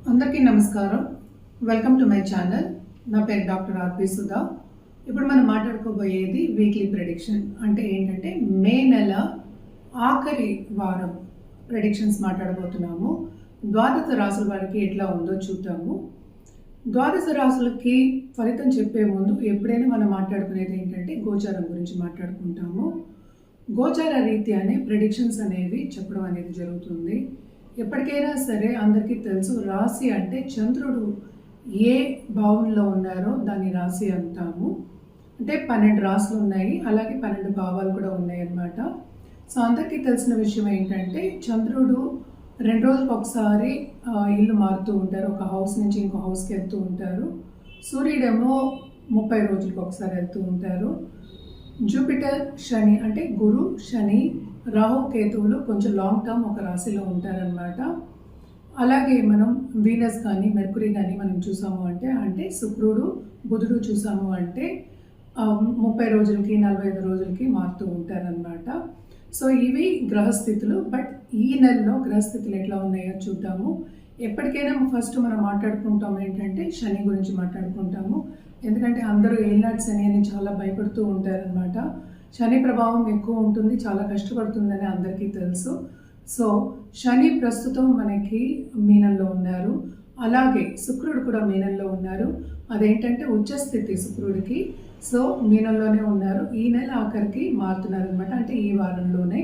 అందరికీ నమస్కారం. Welcome to my channel. నా పేరు డాక్టర్ ఆర్పి సుధా. ఇప్పుడు మనం మాట్లాడుకోబోయేది వీక్లీ ప్రెడిక్షన్. అంటే ఏంటంటే మే నెల ఆఖరి వారం ప్రెడిక్షన్స్ మాట్లాడబోతున్నాము. ద్వాదశ రాసుల వారికి ఎట్లా ఉందో చూద్దాము. ద్వాదశ రాసులకి ఫలితం చెప్పే ముందు ఎప్పుడైనా మనం మాట్లాడుకునేది ఏంటంటే గోచారం గురించి మాట్లాడుకుంటాము. గోచార రీత్యానే ప్రెడిక్షన్స్ అనేవి చెప్పడం అనేది జరుగుతుంది. ఎప్పటికైనా సరే అందరికీ తెలుసు, రాశి అంటే చంద్రుడు ఏ భావంలో ఉన్నారో దాన్ని రాశి అంటాము. అంటే 12 రాశులు ఉన్నాయి, అలాగే 12 భావాలు కూడా ఉన్నాయి అన్నమాట. సో అందరికీ తెలిసిన విషయం ఏంటంటే చంద్రుడు 2 రోజులకు ఒకసారి ఇల్లు మారుతూ ఉంటారు, ఒక హౌస్ నుంచి ఇంకో హౌస్కి వెళ్తూ ఉంటారు. సూర్యుడేమో 30 రోజులకు ఒకసారి వెళ్తూ ఉంటారు. జూపిటర్, శని అంటే గురు, శని, రాహు, కేతువులు కొంచెం లాంగ్ టర్మ్ ఒక రాశిలో ఉంటారనమాట. అలాగే మనం వీనస్ కానీ మెర్కురీ కానీ మనం చూసాము అంటే శుక్రుడు, బుధుడు చూసాము అంటే 30 రోజులకి 45 రోజులకి మారుతూ ఉంటారనమాట. సో ఇవి గ్రహస్థితులు. బట్ ఈ నెలలో గ్రహస్థితులు ఎట్లా ఉన్నాయో చూద్దాము. ఎప్పటికైనా ఫస్ట్ మనం మాట్లాడుకుంటాం ఏంటంటే శని గురించి మాట్లాడుకుంటాము. ఎందుకంటే అందరూ ఏలినాటి శని అని చాలా భయపడుతూ ఉంటారనమాట. శని ప్రభావం ఎక్కువ ఉంటుంది, చాలా కష్టపడుతుందని అందరికీ తెలుసు. సో శని ప్రస్తుతం మనకి మీనంలో ఉన్నారు, అలాగే శుక్రుడు కూడా మీనంలో ఉన్నారు. అదేంటంటే ఉచ్చస్థితి శుక్రుడికి. సో మీనంలోనే ఉన్నారు, ఈ నెల ఆఖరికి మారుతున్నారు అనమాట, అంటే ఈ వారంలోనే.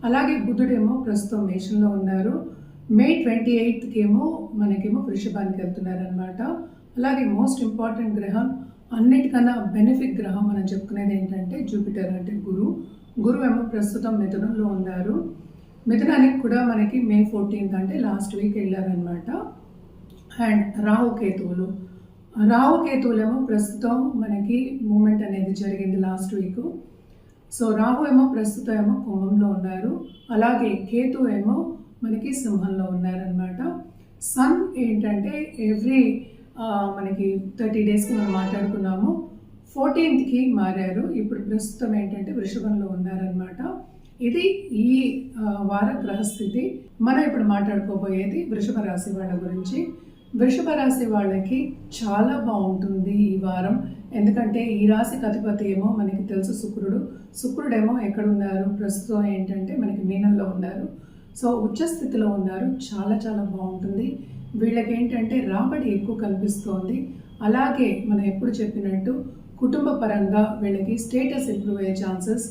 అలాగే బుధుడేమో ప్రస్తుతం మేషంలో ఉన్నారు. మే 28కి ఏమో మనకేమో వృషభానికి వెళ్తున్నారు అనమాట. అలాగే మోస్ట్ ఇంపార్టెంట్ గ్రహం, అన్నిటికన్నా బెనిఫిక్ గ్రహం మనం చెప్పుకునేది ఏంటంటే జూపిటర్, అంటే గురువు ఏమో ప్రస్తుతం మిథునంలో ఉన్నారు. మిథునానికి కూడా మనకి మే 14th అంటే లాస్ట్ వీక్ వెళ్ళారనమాట. అండ్ రాహుకేతువులు ఏమో ప్రస్తుతం మనకి మూమెంట్ అనేది జరిగింది లాస్ట్ వీక్. సో రాహు ఏమో ప్రస్తుతం ఏమో కుంభంలో ఉన్నారు, అలాగే కేతు ఏమో మనకి సింహంలో ఉన్నారనమాట. సన్ ఏంటంటే ఎవ్రీ మనకి 30 డేస్కి మనం మాట్లాడుకున్నాము, 14th మారారు. ఇప్పుడు ప్రస్తుతం ఏంటంటే వృషభంలో ఉన్నారనమాట. ఇది ఈ వార గ్రహస్థితి. మనం ఇప్పుడు మాట్లాడుకోబోయేది వృషభ రాశి వాళ్ళ గురించి. వృషభ రాశి వాళ్ళకి చాలా బాగుంటుంది ఈ వారం. ఎందుకంటే ఈ రాశికి అధిపతి ఏమో మనకి తెలుసు శుక్రుడేమో ఎక్కడున్నారు, ప్రస్తుతం ఏంటంటే మనకి మీనంలో ఉన్నారు. సో ఉచ్చస్థితిలో ఉన్నారు, చాలా చాలా బాగుంటుంది. వీళ్ళకి ఏంటంటే రాబడి ఎక్కువ కనిపిస్తోంది. అలాగే మనం ఎప్పుడు చెప్పినట్టు కుటుంబ పరంగా వీళ్ళకి స్టేటస్ ఇంప్రూవ్ అయ్యే ఛాన్సెస్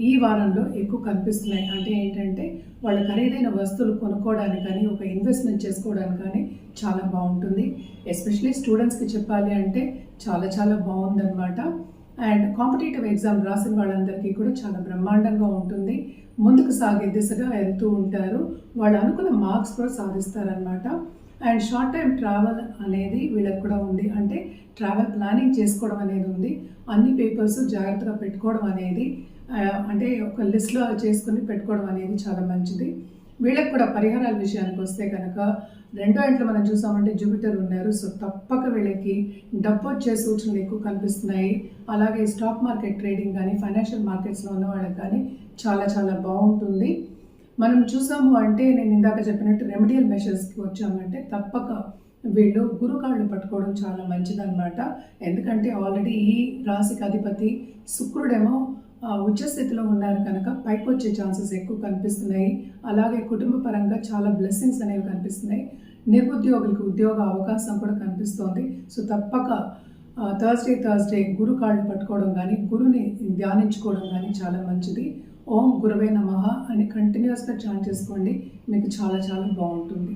ఈ వారంలో ఎక్కువ కనిపిస్తున్నాయి. అంటే ఏంటంటే వాళ్ళ ఖరీదైన వస్తువులు కొనుక్కోవడానికి కానీ, ఒక ఇన్వెస్ట్మెంట్ చేసుకోవడానికి కానీ చాలా బాగుంటుంది. ఎస్పెషలీ స్టూడెంట్స్కి చెప్పాలి అంటే చాలా చాలా బాగుందన్నమాట. అండ్ కాంపిటేటివ్ ఎగ్జామ్ రాసిన వాళ్ళందరికీ కూడా చాలా బ్రహ్మాండంగా ఉంటుంది. ముందుకు సాగే దిశగా వెళ్తూ ఉంటారు, వాళ్ళు అనుకున్న మార్క్స్ కూడా సాధిస్తారనమాట. అండ్ షార్ట్ టైం ట్రావెల్ అనేది వీళ్ళకి కూడా ఉంది, అంటే ట్రావెల్ ప్లానింగ్ చేసుకోవడం అనేది ఉంది. అన్ని పేపర్స్ జాగ్రత్తగా పెట్టుకోవడం అనేది, అంటే ఒక లిస్ట్లో చేసుకుని పెట్టుకోవడం అనేది చాలా మంచిది. వీళ్ళకి కూడా పరిహారాల విషయానికి వస్తే కనుక 2వ ఇంట్లో మనం చూసామంటే జూపిటర్ ఉన్నారు. సో తప్పక వీళ్ళకి డబ్బు వచ్చే సూచనలు ఎక్కువ కనిపిస్తున్నాయి. అలాగే స్టాక్ మార్కెట్ ట్రేడింగ్ కానీ, ఫైనాన్షియల్ మార్కెట్స్లో ఉన్న వాళ్ళకి కానీ చాలా చాలా బాగుంటుంది. మనం చూసాము అంటే నేను ఇందాక చెప్పినట్టు రెమెడియల్ మెషర్స్కి వచ్చామంటే తప్పక వీళ్ళు గురుకాళ్ళు పట్టుకోవడం చాలా మంచిదన్నమాట. ఎందుకంటే ఆల్రెడీ ఈ రాశికి అధిపతి శుక్రుడేమో ఉచ్చస్థితిలో ఉన్నారు కనుక పైకి వచ్చే ఛాన్సెస్ ఎక్కువ కనిపిస్తున్నాయి. అలాగే కుటుంబ పరంగా చాలా బ్లెస్సింగ్స్ అనేవి కనిపిస్తున్నాయి. నిరుద్యోగులకు ఉద్యోగ అవకాశం కూడా కనిపిస్తోంది. సో తప్పక థర్స్డే గురు కాళ్ళు పట్టుకోవడం కానీ, గురుని ధ్యానించుకోవడం కానీ చాలా మంచిది. ఓం గురవే నమః అని కంటిన్యూస్గా చాంట్ చేసుకోండి, మీకు చాలా చాలా బాగుంటుంది.